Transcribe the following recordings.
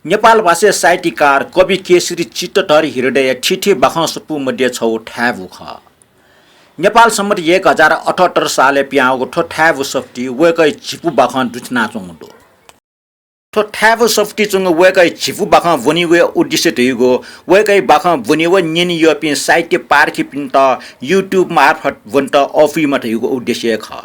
नेपाल भाषा साहित्यकार कवि केसरी चित्त धर हृदय ठिठी बाखा सपु मध्ये छौ ठ्याबु ख नेपाल सम्मत 1078 साले प्याउको ठो ठ्याबु सफ्टी वेकै झिपु बाखा दुचना चोंगो ठो ठ्याबु सफ्टी चोंगो वेकै झिपु बाखा वनि वे उद्देश्य दिगो वेकै बाखा वनि व निनि योपि साहित्य पार्खि पिन्त युट्युब मार्फत वन्त अफी मथैको उद्देश्य ख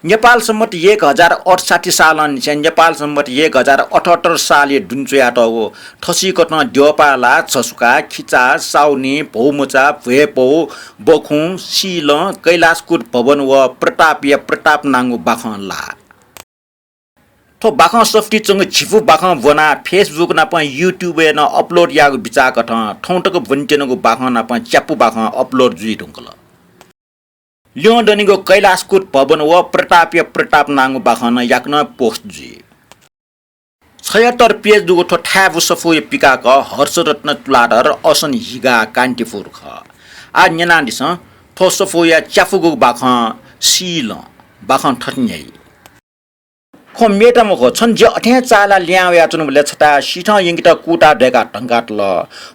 नेपाल सम्मत 1068 साल अनि नेपाल सम्मत 1078 साले दुन्चुयाट हो ठसी कट्न द्योपाला छसुका खिचा साउनी भौमचा भेपौ बखु सील कैलाशकुट भवन व प्रतापीय प्रताप नांगु बाखला थो बाख सफ्टी चंग छिफु बाख वना फेसबुक ना प युट्युब न अपलोड यागु बिचा कठ ठौटको वन्टेनको बाख ना प च्यापु बाख अपलोड जुइ ढुंकल ल्योडनीको कैलाशकुट भवन व प्रतापीय प्रताप नांगु बाखन याक्न पोस्ट जी 76 पेज दुगो ठो ठ्याबु सफु पिकाक हर्षरत्न तुलाधर असन हिगा कान्तिपुर ख आ न्यानादिस ठो सफु या च्याफुगु बाख सील बाख ठट्न्याइ खो मेटामको छन् जे अठे चाला ल्याया चुन बले छटा सिठ यंगिटा कुटा डेका ढंगाट ल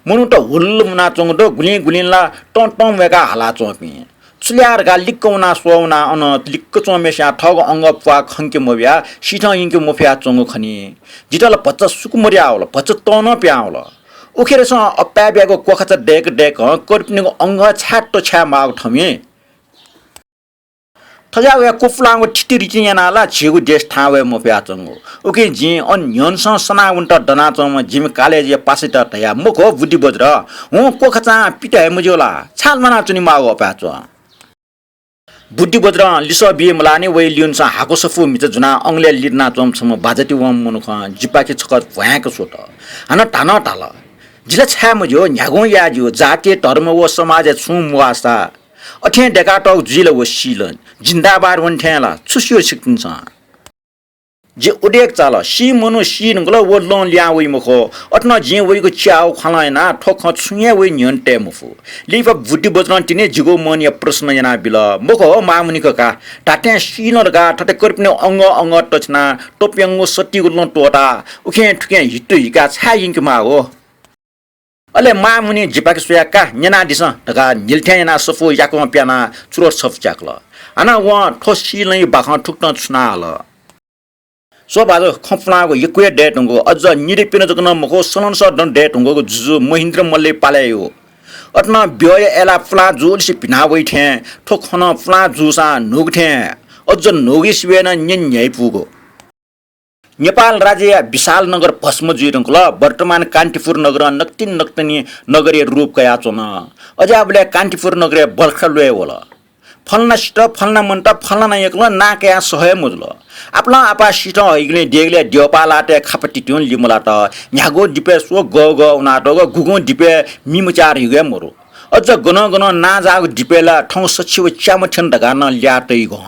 मुनु त हुल्ल मुना चंगडो गुली गुलिनला टन वेका हाला चोपी चुल्यार गा लिक्कौना सोवना अन लिक्क चोमेस्या ठग अंग पुवा खंके मोब्या सिठ यंके मोफ्या चंगो खनी जिटल पच्च सुकुमरिया होला पच्च तन प्याउल उखेर स अप्याब्याको कोखच डेक डेक कर्पिनीको अंग छाट्टो छ्या माग ठमे थजाउ या कुफलांगो ठिटी रिचियानाला छेगु देश ठावे मोफ्या चंगो उके जी अन न्यनस सना उन्ट डना चम जिम कालेज पासिट तया मुखो बुद्धि बज्र हु कोखचा पिटाय मुजोला छाल मना चुनी माग अप्याच बुद्धि बज्र लिस बि मलाने वे लियुनसा हाको सफु मिच जुना अंगले लिडना चम छम बाजती वम मुनुख जिपाके छक भयाको सोट हन टान टाल जिला छ्या मुजो न्यागो याजो जातीय धर्म व समाज छु मुआसा अठे डेकाटक जिल व सीलन जिन्दाबाद वन्ठ्याला छुसियो सिक्छ जे उडेक चाल सी मनु सी नगल व लोन ल्या वे मखो अटन जे वेको च्याउ खलायना ठोख छुये वे न्यन्टे मफु लिफ बुद्धि बज्रन तिने जिगो मन या प्रश्न जना बिल मखो मामुनिको का टाटे सीनर गा ठटे कर्पिने अंग अंग टचना टोप्यांगो सट्टी गुल्न टोटा उखे ठुके हिट्टु हिका छायिंक मा हो अले मामुनि जिपाके सुया का न्याना दिस ढका निल्थ्याना सफु याको प्याना चुरो छफ चाकल अना व ठोसी नै बाख ठुक्न छुनाल सो बाजो खपलाको यक्वे डेटंगो अझ निरिपिन जकन मखो सलनस डन डेटंगो जुजु महेन्द्र मल्ले पाल्यायो अटना ब्यय एला फ्ला जुलसी पिना वइथे ठोखन फ्ला जुसा नुगथे अझ नोगिसवेन न्याइ पुगो नेपाल राज्य विशाल नगर भस्म जुइरंकल वर्तमान कान्तिपुर नगर नक्तिनी नगरीय रूप कया चोन अजाबले कान्तिपुर नगरीय बल्खलवे होला फलना सिट फलना मन्त फलना एकल नाकया सहे मुजल आपला आपा सिट हैगले देगले द्योपालाटे खापटी ट्युन लिमुला त न्यागो दिपे सो ग ग उनाटो ग गुगो दिपे मिमुचार हिगे मरो अझ गन गन ना जाग दिपेला ठौ सचिव च्यामठन ढगा न ल्याटै ग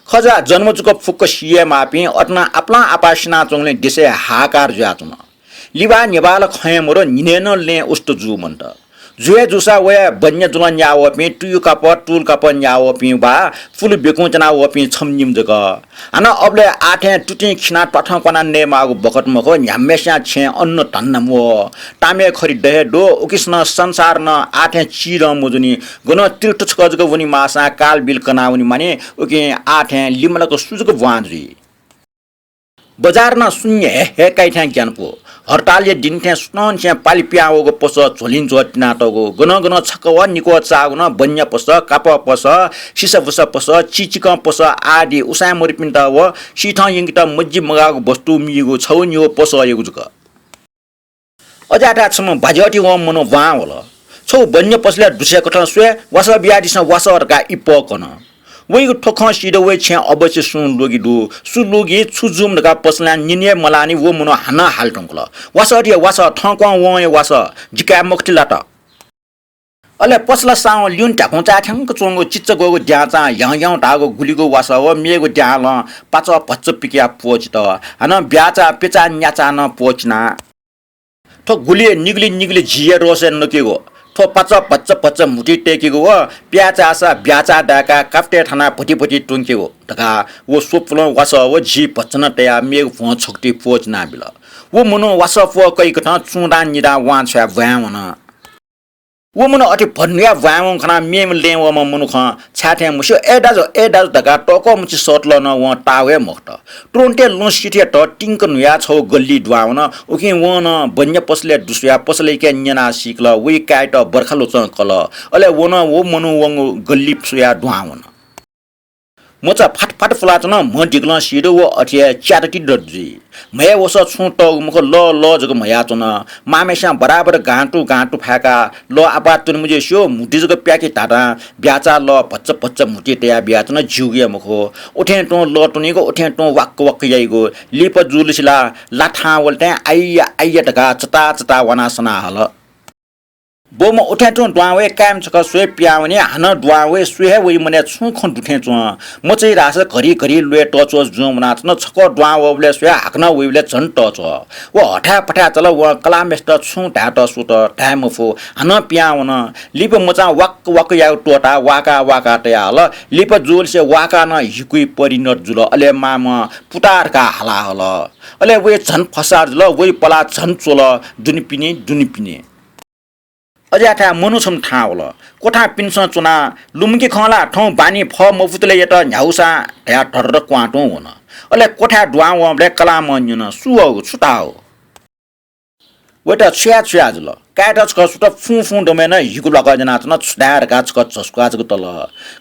खजा जन्मजुको फुक्क सिए मापी अटना आपला आपासिना चोंगले देशे हाकार ज्याचुन लिबा नेबाल खय मरो निनेन ले उष्ट जु मन्त जुए जुसा वे बन्य जुलन याव पे टुयु का प टुल का प याव पे बा फुल बेकुचना व पे छमनिम जग अन अबले आठे टुटी खिना पठ कना ने मागु बखत मखो न्यामेस्या छे अन्न तन्नम व तामे खरि दहे डो उकिस्न संसार न आठे चिर मुजुनी गन तिर्ट छकजग वनी मासा काल बिल कना वनी माने उके आठे लिमलको सुजको वान्द्री बजार न शून्य हे काइठा ज्ञानको हरतालले दिन्थे सुनन छे पालिपियावको पस झोलिन जोटिनाटको गन गन छकव निको चागुन बन्य पस काप पस सिस फुस पस चिचिक पस आदि उसा मरिपिन्त व सिठ यंगित मज्जि मगाको वस्तु मिगो छौनियो पस आएको जुक अजाटा छम बाजटी व मनो वा होला छौ बन्य पसले दुसे कठ स्वे वस बियादिस वसरका इपकन वैको ठोख सिड वे छ्या अवश्य सुन लोगी दु सु लोगी छुजुम ढका पसला निने मलानी वो मनो हाना हालटंकल वसरिया वस ठक व वस जिका मक्तिला त अले पसला साउ ल्युन टाकोचा ठ्याङ्क चोंगो चिच्च गगो ज्याचा याउ ढागो गुलीगो वस व मेगो ज्याल पाच पच्च पिकिया पोच त हन ब्याचा पेचा न्याचा न पोचना ठो गुली निगली झिए रोसे नकेगो थो पच्च मुठी टेकेको हो प्याचा आसा ब्याचा डाका काफ्टे थाना भुटी टुङ्केको ढका वो सोप्लो वास वो जी पच्चन तया मेग फोन छोक्टी पोच नाबिल वो मुनो वास फो कइक ठ चुडा निदा वान छ भ्यावन वो मुनो अति भन्या भ्यावन खना मेम ले वो मुनो ख छाथे मुसो एडाज ढका टको मुछि सटल न व टावे मक्त ट्रोन्टे लोसिथे ट टिंक नुया छौ गल्ली द्वावन उकि व न बन्य पसले दुसया पसले के न्यना सिक्ल वे काट बर्खालो चकल अले वो न वो मुनो व गल्ली सुया द्वावन मोचा फाट फुलाचन म डिग्ल सिडो वो अठिया च्याटटी डजी मया वस छु त मुख ल जग मया चन मामेसा बराबर गाँटु फाका ल आपा तुन मुजे सो मुटी जग प्याके टाटा ब्याचा ल पच्च मुटी तया ब्याचन जुगे मुखो उठे टो ल टुनीको उठे टो वक्क याइगो लिप जुलसिला लाठा वलते आइया टका चता वनासना हल बोम उठे टो द्वावे काम छक स्वे प्यावने हन द्वावे स्वे वइ मने छु खन दुठे च म चाहिँ रास घरी लुए टच जुम नाच न छक द्वावले स्वे हाक्न वइले झन टच व हठा पठा चल व कलामेस्ट छु ढाट सुत टाइम फो हन प्यावन लिप मचा वक्क या टोटा वाका तया हल लिप जोल से वाका न हिकुइ परिनट जुल अले माम पुतारका हला हल अले वे झन फसार जुल वइ पला झन चोल दुनिपिने अजाथा मनुसम ठाउल कोठा पिन्स चुना लुम्की खला ठौ बानी फ मफुतले यत न्याउसा ढया ढर क्वाटो हुन अले कोठा ड्वाव ब्ले कला मन्युन सुउ छुटाउ वटा छ्या जुल काटच क सुट फु डमेन हिगु लगा जना चन छडार गाछ क छस्काज क तल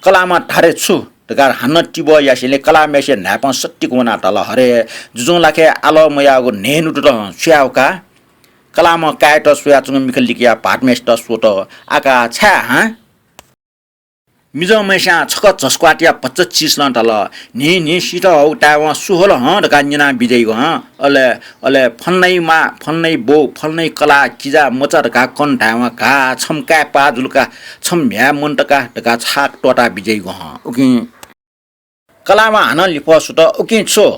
कलामा ढारे छु तकार हन टिब यासिले कला मेसे नाप सट्टी कोना तल हरे जुजु लाखे आलो मयागो नेनु त छ्याउका कलामा काट सुयाचुङ मिखलिकिया पाटमेस्ट सोट आका छा हा मिजो मेसा छक झस्क्वाटिया 25 लन्टल नि सिट हौ टाव सुहोल ह ढका निना बिजय ग अले फन्नै बो फन्नै कला किजा मचा ढका कन टाव का छमका पाजुलका छम भ्या मन्टका ढका छाक टोटा बिजय ग उकि कलामा हन लिप सुट उकि छो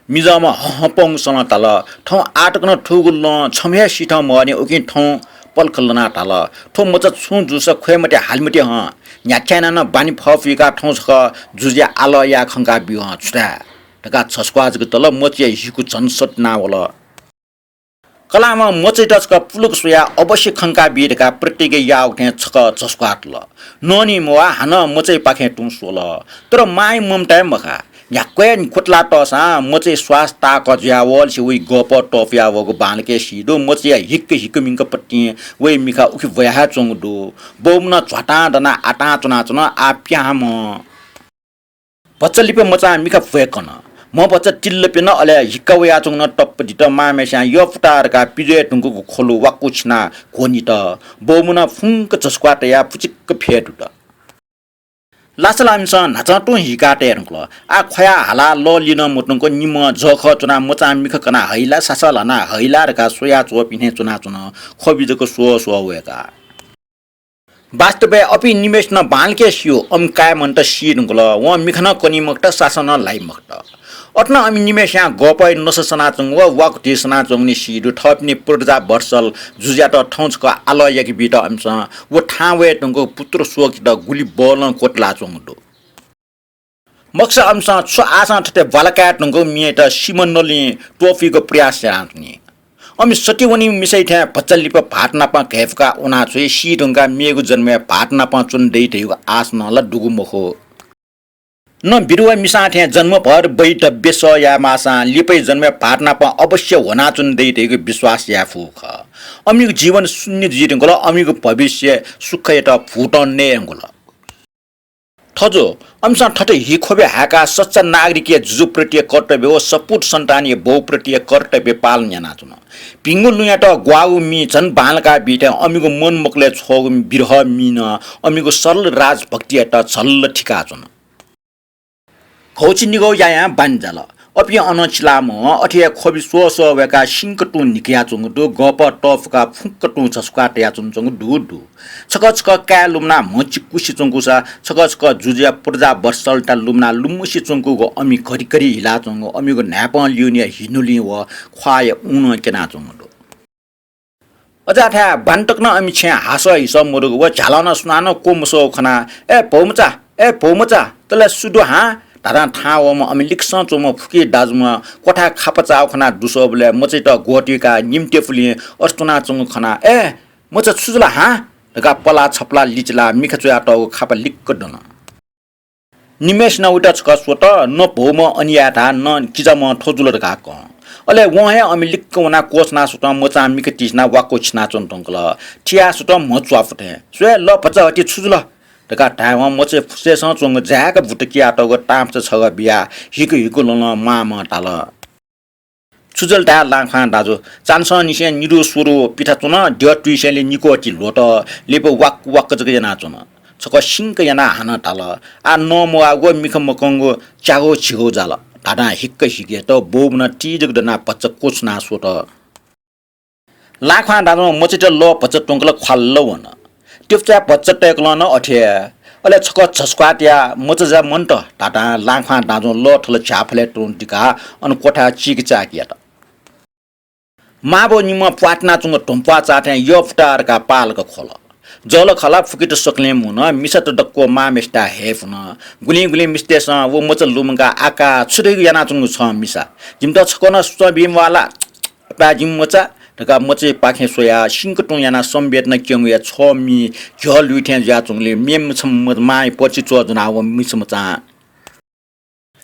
मिजमा हपङ सन तल ठौ आटकन ठुगुल छमे सिठ मने उकि ठौ पलखलना तल ठौ मच छु जुस खोयमटे हालमटे ह न्याख्याना न बानी फफिका ठौ छ जुजिया आल या खंका बिउ छुटा ढका छस्क्वाजको तल मचिया हिकु झनसट नावल कलामा मचै टचका पुलुक सुया अवश्य खंका बिडका प्रत्येक या उठे छक छस्क्वाटल ननी मोआ हन मचै पाखे टुसोल तर माई ममटा मखा याक्वेन खुट्ला टसा मचे स्वास्ता कज्यावल छि उ गप टफिया वगो बानके सिडो मचे हिक मिंक पट्टी वे मिखा उखि वया चंगदो बोमन झटा दना आटा चुना आप्याम बच्चलिपे मचा मिखा फेकन म बच्चा टिल्लपे न अले हिकवया चंगन टप दित मामेसा यो फुटारका पिजे टुंगको खोलो वाकु छिना कोनी त बोमन फुंक चस्क्वाट या पुचिक फेटुट लासलामस नाचटु हिकाटे रंक्ल आ खया हाला ल लिन मुटुङको निम जख चुना मचा मिख कना हैला सासलाना हैला रका सोया चोपिने चुना खबिजको सो वेका वास्तवे अपि निमेष न बालके सियो अम काय मन्त सिरंगल व मिखन कनि मक्त शासन लाई मक्त अट्न अमि निमेषया गपय नससना चंग व वक देसना चंगनि सिरु थपनि प्रजा वर्षल जुज्याट ठौचको आलयकी बिट अंश व ठावे टंगको पुत्र सोकित गुली बोलन कोटला चंगदो मक्स अंश छ आसा ठते बलका टंगको मिएट सिमनली टोफीको प्रयास राख्ने अमि सटिवनी मिसै थे पचलिप भाटनापा घेफका उना छे सिडंगा मेगु जन्मे भाटनापा चुन दैथेको आस नल डुगु मखो न बिरुवा मिसा थे जन्म भर बैठब्य स या मासा लिपै जन्मे भाटनापा अवश्य होना चुन दैथेको विश्वास या फुख अमिको जीवन शून्य जिरंगल अमिको भविष्य सुख एटा फुटन्ने अंगल थजो अंश ठटे हिखोबे हाका सच्चा नागरिकीय जुजुप्रतीय कर्तव्य हो सपुत सन्तानीय बहुप्रतीय कर्तव्य पालन याना चुन पिंगु लुयाट ग्वाउ मी छन् बालका बिटे अमिको मन मकले छौ बिरह मिन अमिको सरल राजभक्ति एटा छल्ल ठिका चुन खौची निगौ याया बान्जाल अपि अनचिलाम अठिया खोबि सोसो वेका सिंकटु निकिया चुङदु गप टफका फुक्कटु छस्क्वाटया चुङचुङ दुदु छकछक का लुमना मचि कुसी चुङकुसा छकछक जुजिया प्रजा वर्षलटा लुमना लुमुसी चुङकुको अमि करिकरि हिला चुङ अमिको न्याप लिउनिया हिनुलि व ख्वाय उन केना चुङदु अजाठा बान्टक न अमि छ्या हास हिसाब मुरुग व झालन सुनानो कोमसो खना ए भौमचा तले सुदु हा तारा ठावम अमि लिक्स चोम फुकी दाजुमा कोठा खापचा खना दुसोबले मचै त गोटिका निम्ते फुली अस्तुना चंग खना ए मच सुजुला हा ढका पला छपला लिचला मिखचुया त खापा लिक्क दन निमेश न उटा छ स्वत न भौम अनियाथा न किजम ठोजुल ढका क अले वहे अमि लिक्क वना कोसना सुत मचा मिख तिसना वाको छिना चन्तंकल ठिया सुत मचुवा फुटे स्वे ल पचा हति छुजुल ढका टाइम मचे फुसेस चंग जाक बुटकिया त टाम्च छग बिया हिको लन माम टाल छुजल टा लाखा दाजु चान्स निसे निरु सुरु पिठा चुन ड्य ट्विसेले निको ति लोट लेप वाक जग जना चुन छक सिंक याना हान टाल आ न मोआ गो मिख मकंगो चागो छिगो जाल दादा हिक्क हिगे त बोबन टी जग दना पच्च कोछना सोट लाखा दाजु मचिट ल पच्च टंकल ख्वाल वन टिप्चा पच्च टेकल न अठे अले छक छस्क्वाटिया मचजा मन्ट टाटा लाखा दाजु ल ठल छाफले टोन्टिका अन कोठा चिकचा किया त माबो निम पाटना चुङ टम्पा चाटे यफ्टार का पालक खोल जल खला फुकिट सक्ले मुन मिसत डक्को मामेस्टा हेफ न गुली मिस्टेस वो मच लुमगा आका छुदै याना चुङ छ मिसा जिम त छकन सुच बिमवाला पा जिम मचा ढका मचे पाखे सोया सिंकटु याना सम्बेत न क्यङ या छ मि झल लुठे ज्या चुङले मेम छम माइ पछि चो जना व मिसम चा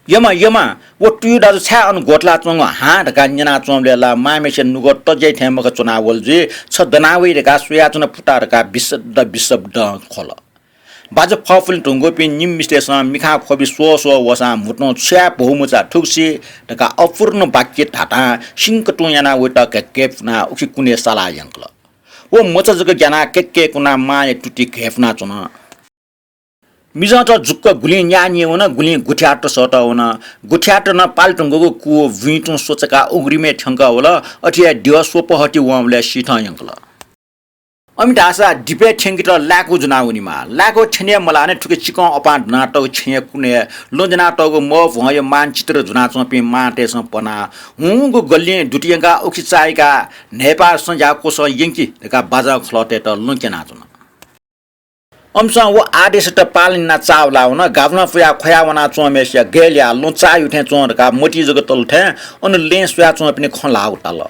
यमा वो टु दाजु छा अन गोटला चंग हा ढका न्याना चोमलेला मामेसे नुगो तजै थेमक चुनावल जे छ दनावै ढका सुया चुन फुटा ढका बिशब्द खोल बाज फफुल टुंगो पे निम मिस्टेस मिखा खबि सो वसा मुट्नो छ्या बहुमुचा ठुक्सी ढका अपूर्ण वाक्य ठाटा सिंकटु याना वटा केपना उखि कुने साला यंकल वो मच जग ज्ञाना के कुना माय टुटी केफना चुन मिजा त जुक्क गुली न्यानी हुन गुली गुठ्याट सट हुन गुठ्याट न पाल्टुंगको कु विटु सोचका उग्रिमे ठंका होला अठिया ड्य सोपहटी वमले सिठ यंकल अमित आशा डिपे ठेंगिट लाको जुनाउनीमा लाको ठेने मलाने ठुके चिक अपान नाटक छे कुने लोजना टगो म भय मानचित्र जुना चपे माटेस पना हुगो गल्ले दुटियंगा उखिचाइका नेपाल संजाको स यंकी का बाजा खलटे त लुकेना जुना अम्सा वो आदेश त पालिना चावला हुन गावना फुया खयावना चोमेसिया गेलिया लुचा उठे चोर का मोटी जग तलथे अन लेन सुया चो पनि खला उताल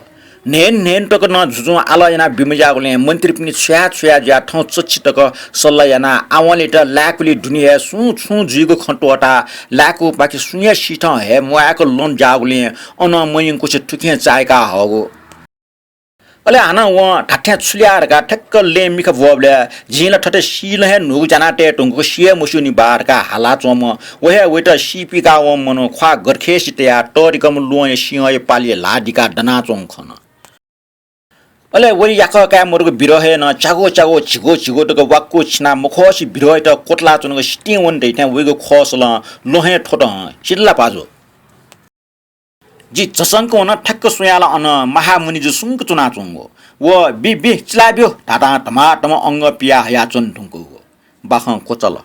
नेन टक न जुजु आलयना बिमजागले मन्त्री पनि छ्या ज्या ठौ चचितक सल्लयना आवले त लाकुली दुनिया छु जिगो खटोटा लाकु बाकी सुया सिठ हे मुआको लोन जागले अन मयंको छ ठुके चायका हगो अले आना व ठठ्या छुल्यार का ठक्क ले मिख वबले जिला ठटे सिल हे नु जना टे टुंगको सिए मुसुनी बार का हाला चोम वहे वेट सीपी का व मनो ख्वा गरखे सितया टरिकम लोय सिंह पाली लाडिका डना चोङ खन अले वरी याक का मोरको बिरहे न चागो छिगो तक वाक्को छिना मुखोसी बिरहे त कोटला चुनको सिटिङ वन दैथा वेगो खसल लोहे ठोट सिल्ला पाजो जी चसंको न ठक्क सुयाला अन महामुनि जु सुंक चुना चुंगो वो बि चिलाब्यो टाटा टमाटम अंग पिया हया चुन ढुंगो बाख कोचल